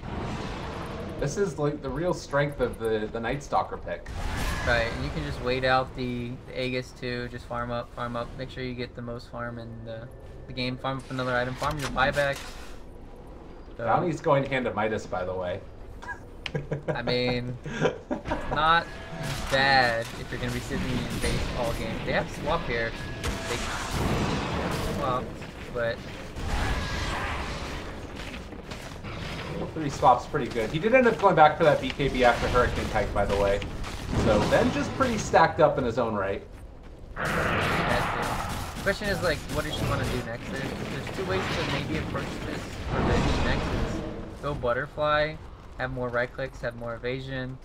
This is like the real strength of the Night Stalker pick. Right, and you can just wait out the Aegis too, just farm up, make sure you get the most farm in the game, farm up another item, farm your buybacks. So, Bounty's going hand to Midas, by the way. I mean, it's not bad if you're going to be sitting in base all game. They have swap here. They swapped, but... 3 swaps pretty good. He did end up going back for that BKB after Hurricane Kite, by the way. So then just pretty stacked up in his own right. The question is, like, what does she want to do next? There's 2 ways to maybe approach this revenge next. Is go Butterfly, have more right clicks, have more evasion.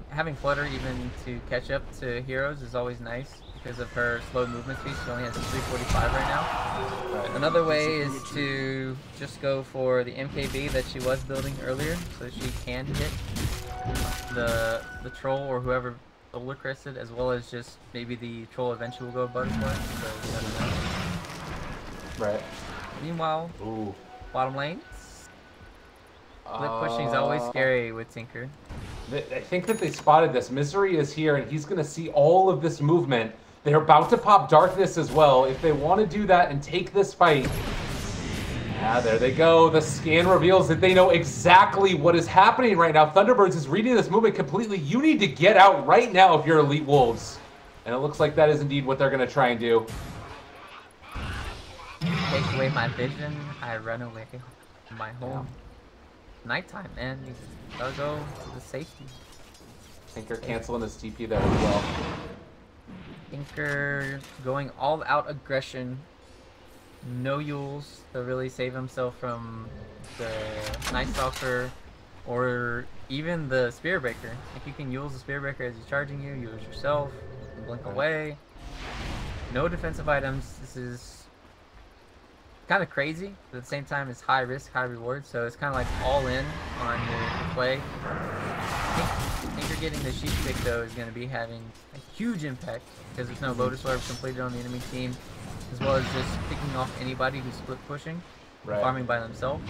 Having Flutter even to catch up to heroes is always nice because of her slow movement speed. She only has 345 right now. Right. Another way is to just go for the MKB that she was building earlier, so she can hit the troll or whoever Solar Crested, as well as just maybe the troll eventually will go Butterfly. So we don't know. Right. Meanwhile, Ooh. bottom lane. Split pushing is always scary with Tinker. I think that they spotted this. Misery is here, and he's going to see all of this movement. They're about to pop Darkness as well. If they want to do that and take this fight... Yeah, there they go. The scan reveals that they know exactly what is happening right now. Thunderbirds is reading this movement completely. You need to get out right now if you're Elite Wolves. And it looks like that is indeed what they're going to try and do. Take away my vision, I run away from my home. Nighttime, man. You gotta go to the safety. Tinker canceling his TP there as well. Tinker going all out aggression. No Yules to really save himself from the Night Stalker or even the Spear Breaker. Like, you can Yules the Spear Breaker as he's charging you, use yourself, blink away. No defensive items. This is kind of crazy, but at the same time it's high risk, high reward, so it's kind of like all in on your play. I think Tinker getting the sheep pick though is going to be having a huge impact because there's no Lotus Orb completed on the enemy team, as well as just picking off anybody who's split pushing, farming by themselves.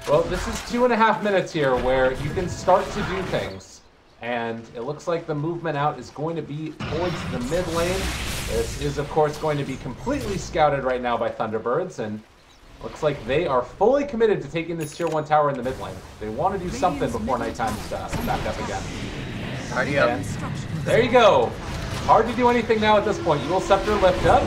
Well, this is 2.5 minutes here where you can start to do things. And it looks like the movement out is going to be towards the mid lane. This is, of course, going to be completely scouted right now by Thunderbirds. And looks like they are fully committed to taking this tier 1 tower in the mid lane. They want to do something before nighttime's back up again. Already up. There you go. Hard to do anything now at this point. Eagle Scepter lift up.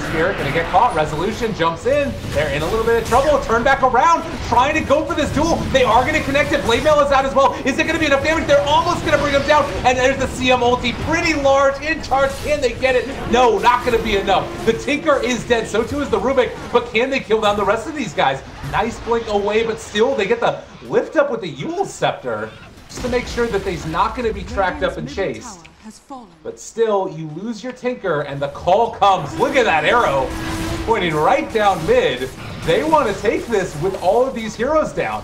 Spirit gonna get caught. Resolution jumps in. They're in a little bit of trouble. Turn back around, trying to go for this duel. They are gonna connect it. Blade Mail is out as well. Is it gonna be enough damage? They're almost gonna bring him down. And there's the CM ulti, pretty large in charge. Can they get it? No, not gonna be enough. The Tinker is dead. So too is the Rubik. But can they kill down the rest of these guys? Nice blink away, but still they get the lift up with the Eul Scepter just to make sure that they's not gonna be tracked up and chased. But still, you lose your Tinker, and the call comes. Look at that arrow pointing right down mid. They want to take this with all of these heroes down.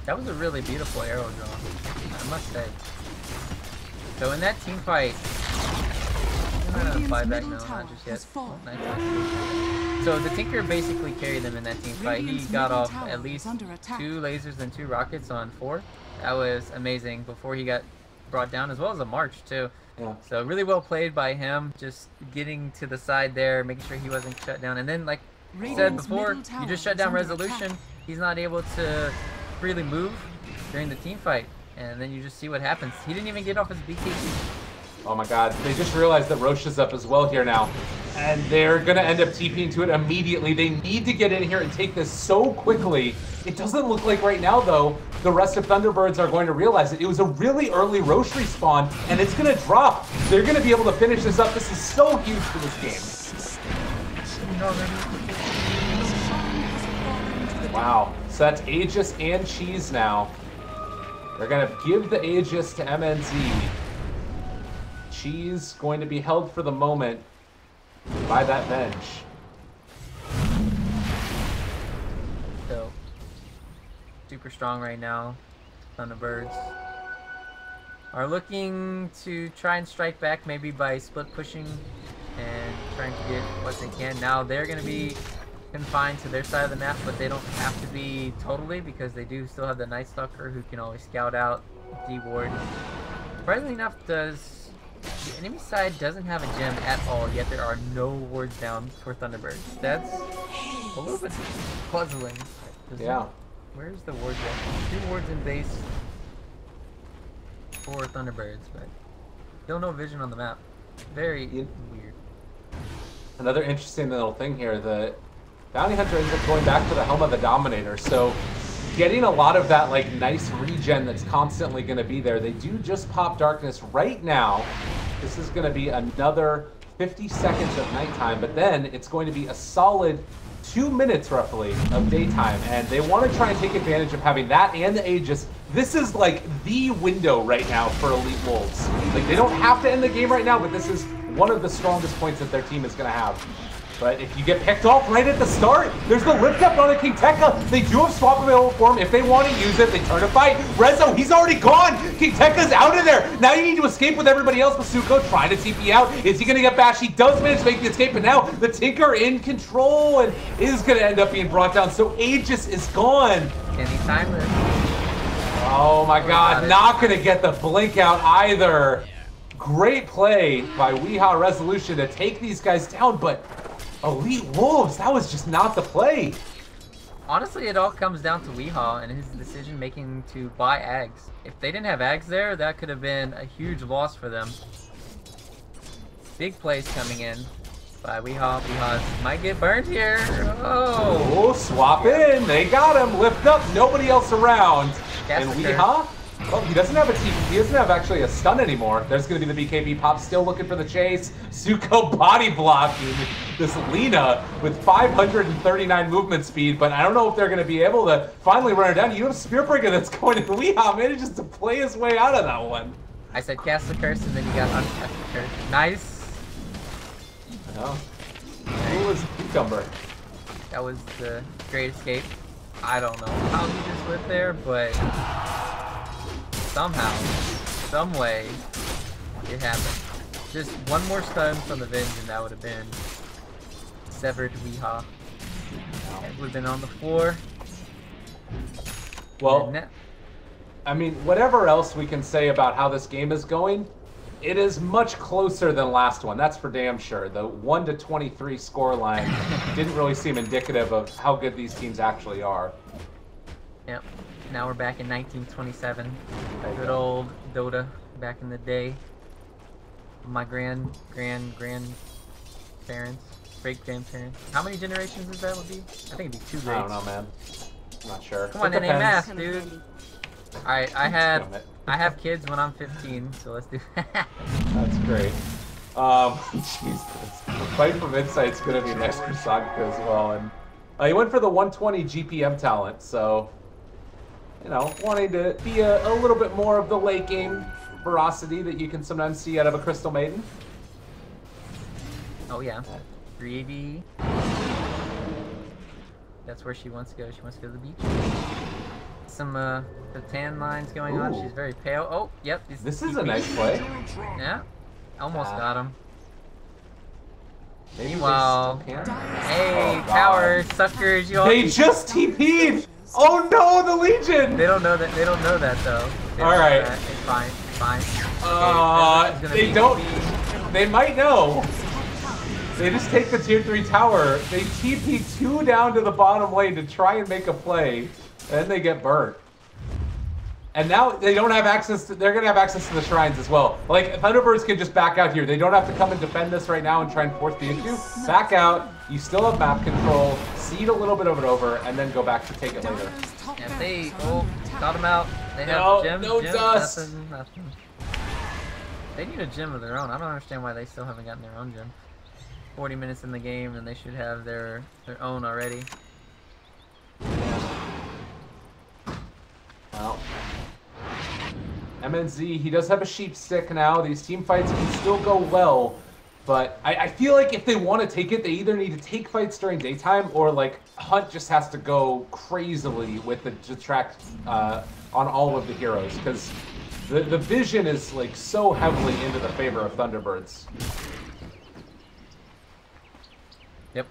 That was a really beautiful arrow draw, I must say. So in that team fight, I'm not gonna fly back now, not just yet. Oh, nice. So the Tinker basically carried them in that team fight. He got off at least 2 lasers and 2 rockets on 4. That was amazing before he got brought down, as well as a March too. Yeah. So really well played by him, just getting to the side there, making sure he wasn't shut down. And then, like I said before, you just shut down Resolution. He's not able to freely move during the team fight. And then you just see what happens. He didn't even get off his BKB. Oh my god, they just realized that Roche is up as well here now. And they're going to end up TPing to it immediately. They need to get in here and take this so quickly. It doesn't look like right now, though, the rest of Thunderbirds are going to realize it. It was a really early Roche respawn, and it's going to drop. They're going to be able to finish this up. This is so huge for this game. Wow. So that's Aegis and Cheese now. They're going to give the Aegis to MNZ. Cheese going to be held for the moment by that bench. So, super strong right now. Thunderbirds are looking to try and strike back, maybe by split pushing and trying to get what they can. Now they're going to be confined to their side of the map, but they don't have to be totally, because they do still have the Night Stalker who can always scout out D-Ward. Surprisingly enough, the enemy side doesn't have a gem at all, yet there are no wards down for Thunderbirds. That's a little bit puzzling. Yeah. Where's the ward gem? 2 wards in base for Thunderbirds, but still no vision on the map. Very weird. Another interesting little thing here, the Bounty Hunter ends up going back to the Helm of the Dominator, so getting a lot of that like nice regen that's constantly going to be there. They do just pop Darkness right now. This is going to be another 50 seconds of nighttime, but then it's going to be a solid 2 minutes roughly of daytime, and they want to try and take advantage of having that and the Aegis. This is like the window right now for EWolves. Like, they don't have to end the game right now, but this is one of the strongest points that their team is going to have. But if you get picked off right at the start, there's the lift up on a King Tekka. They do have swap available for him. If they want to use it, they turn to fight. Rezo, he's already gone. King Tekka's out of there. Now you need to escape with everybody else. Masuko trying to TP out. Is he going to get bashed? He does manage to make the escape, but now the Tinker in control and is going to end up being brought down. So Aegis is gone. Can he time this? Oh my god, not going to get the blink out either. Great play by Weehaw Resolution to take these guys down, but EWolves, that was just not the play. Honestly, it all comes down to Weehaw and his decision making to buy Ags. If they didn't have Ags there, that could have been a huge loss for them. Big plays coming in by Weehaw. Weehaw might get burned here. Oh, swap in. They got him. Lift up. Nobody else around. And Weehaw? Well, he doesn't have a TP. He doesn't have actually a stun anymore. There's going to be the BKB pop, still looking for the chase. Suko body blocking this Lina with 539 movement speed, but I don't know if they're going to be able to finally run her down. You have Spearbringer that's going to Weehaw manages to play his way out of that one. I said cast the curse and then you got uncast the curse. Nice. Oh. Who was Cucumber? That was the great escape. I don't know how he just went there, but somehow, some way, it happened. Just one more stun from the Venge and that would have been severed Weehaw. It would have been on the floor. Well, I mean, whatever else we can say about how this game is going, it is much closer than last one. That's for damn sure. The 1-23 scoreline didn't really seem indicative of how good these teams actually are. Yep. Now we're back in 1927. Good old Dota back in the day. My grandparents, great-grandparents. How many generations is that would be? I think it'd be 2 greats. I don't know, man. I'm not sure. Come on, that ain't math, dude. Alright, I have kids when I'm 15, so let's do that. That's great. Jesus. The fight from Insight's gonna be next for Saga as well, and he went for the 120 GPM talent, so you know, wanting to be a little bit more of the late game ferocity that you can sometimes see out of a Crystal Maiden. Oh yeah, 3AD. That's where she wants to go. She wants to go to the beach. Some the tan lines going on. She's very pale. Oh, yep. This is a nice play. Yeah, almost got him. Maybe meanwhile, hey, oh, tower suckers! You all they just TP'd. Oh no, the Legion! They don't know that. They don't know that though. All right. It's fine. It's fine. They don't. They might know. They just take the tier 3 tower. They TP 2 down to the bottom lane to try and make a play, and then they get burnt. And now they don't have access to. They're gonna have access to the shrines as well. Like Thunderbirds can just back out here. They don't have to come and defend this right now and try and force the issue. Back out. You still have map control. Seed a little bit of it over, and then go back to take it later. And they got them out. They have gem. No dust. Nothing. They need a gem of their own. I don't understand why they still haven't gotten their own gem. 40 minutes in the game, and they should have their own already. Well, MNZ, he does have a sheep stick now. These team fights can still go well, but I feel like if they want to take it, they either need to take fights during daytime or like Hunt just has to go crazily with the detract on all of the heroes, because the vision is like so heavily into the favor of Thunderbirds. Yep,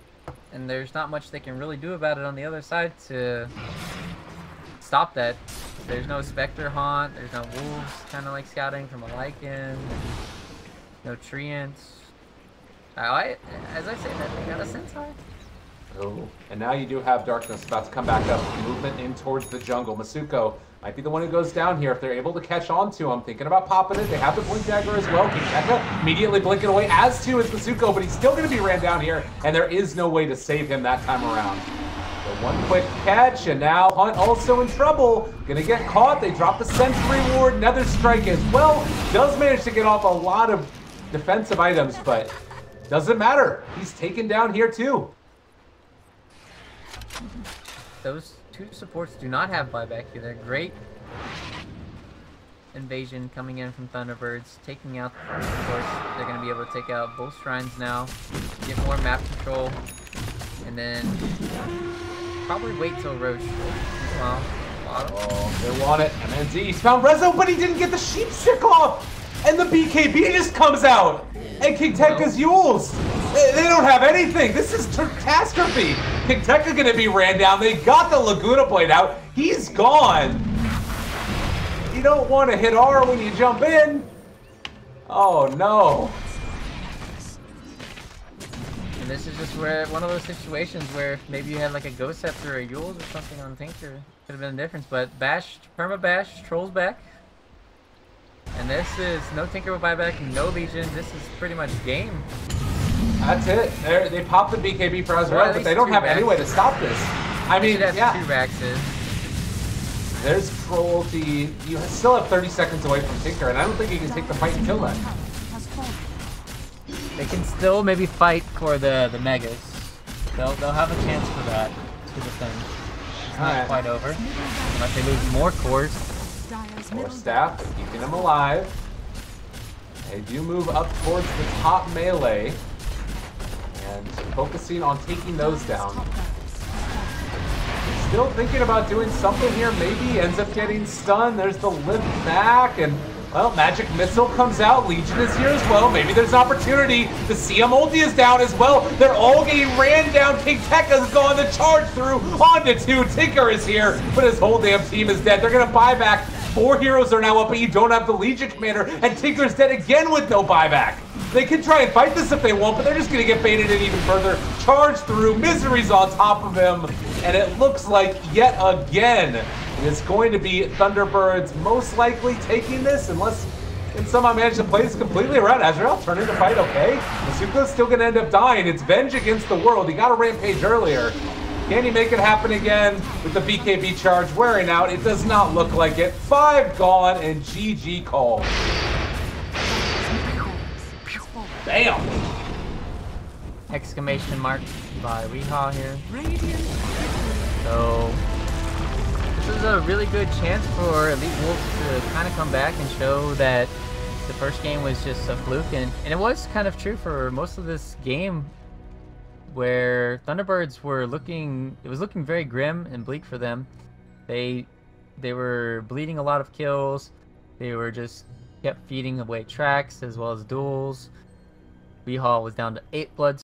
and there's not much they can really do about it on the other side to stop that. There's no Spectre Haunt, there's no Wolves kind of like scouting from a Lycan, no Treants. As I say that, they got a Centaur. Oh, and now you do have Darkness about to come back up. Movement in towards the jungle. Masuko might be the one who goes down here if they're able to catch on to him. Thinking about popping it. They have the Blink Dagger as well. Kingteka immediately blinking away, as too is Masuko, but he's still going to be ran down here, and there is no way to save him that time around. So one quick catch, and now Hunt also in trouble. Gonna get caught. They drop the Sentry Ward. Another strike as well. Does manage to get off a lot of defensive items, but doesn't matter. He's taken down here too. Those two supports do not have buyback here. They're great invasion coming in from Thunderbirds, taking out, of course, they're going to be able to take out both shrines now, get more map control, and then probably wait till Roche. Well, oh, they want it. MNZ, he's found Rezo, but he didn't get the sheep stick off! And the BKB just comes out! And Kingteka's EWolves! They don't have anything! This is catastrophe! Kingteka gonna be ran down. They got the Laguna Blade out. He's gone! You don't want to hit R when you jump in! Oh no! And this is just where one of those situations where maybe you had like a Ghost Scepter or a EWolves or something on Tinker. Could have been a difference, but Bash, Perma Bash, Trolls back. And this is no Tinker with buyback, no Legion. This is pretty much game. That's it. They popped the BKB for Azrael, but they don't have any way to stop this. I mean, yeah. 2 Raxes. There's cruelty. You still have 30 seconds away from Tinker, and I don't think you can take the fight until then. They can still maybe fight for the Megas. They'll have a chance for that to defend. It's not quite over. Unless they lose more cores. More staff, keeping them alive. They do move up towards the top melee. And focusing on taking those down. still thinking about doing something here. Maybe ends up getting stunned. There's the lift back, and well, Magic Missile comes out. Legion is here as well. Maybe there's an opportunity. The CM ulti is down as well. They're all getting ran down. King Tekka's gone. The charge through onto 2. Tinker is here, but his whole damn team is dead. They're going to buy back. 4 heroes are now up, but you don't have the Legion commander, and Tinker's dead again with no buyback. They can try and fight this if they want, but they're just going to get baited in even further. Charge through. Misery's on top of him, and it looks like yet again it's going to be Thunderbirds most likely taking this, unless can somehow manage to play this completely around. Azrael turning to fight, okay. Masuka's still going to end up dying. It's Venge against the world. He got a rampage earlier. Can he make it happen again with the BKB charge wearing out? It does not look like it. 5 gone and GG call. Bam! Exclamation mark by Weehaw here. Radiant victory. So this is a really good chance for Elite Wolves to kind of come back and show that the first game was just a fluke, and it was kind of true for most of this game, where Thunderbirds were looking very grim and bleak for them. They were bleeding a lot of kills. They were just kept feeding away tracks as well as duels. Weehaw was down to 8 blood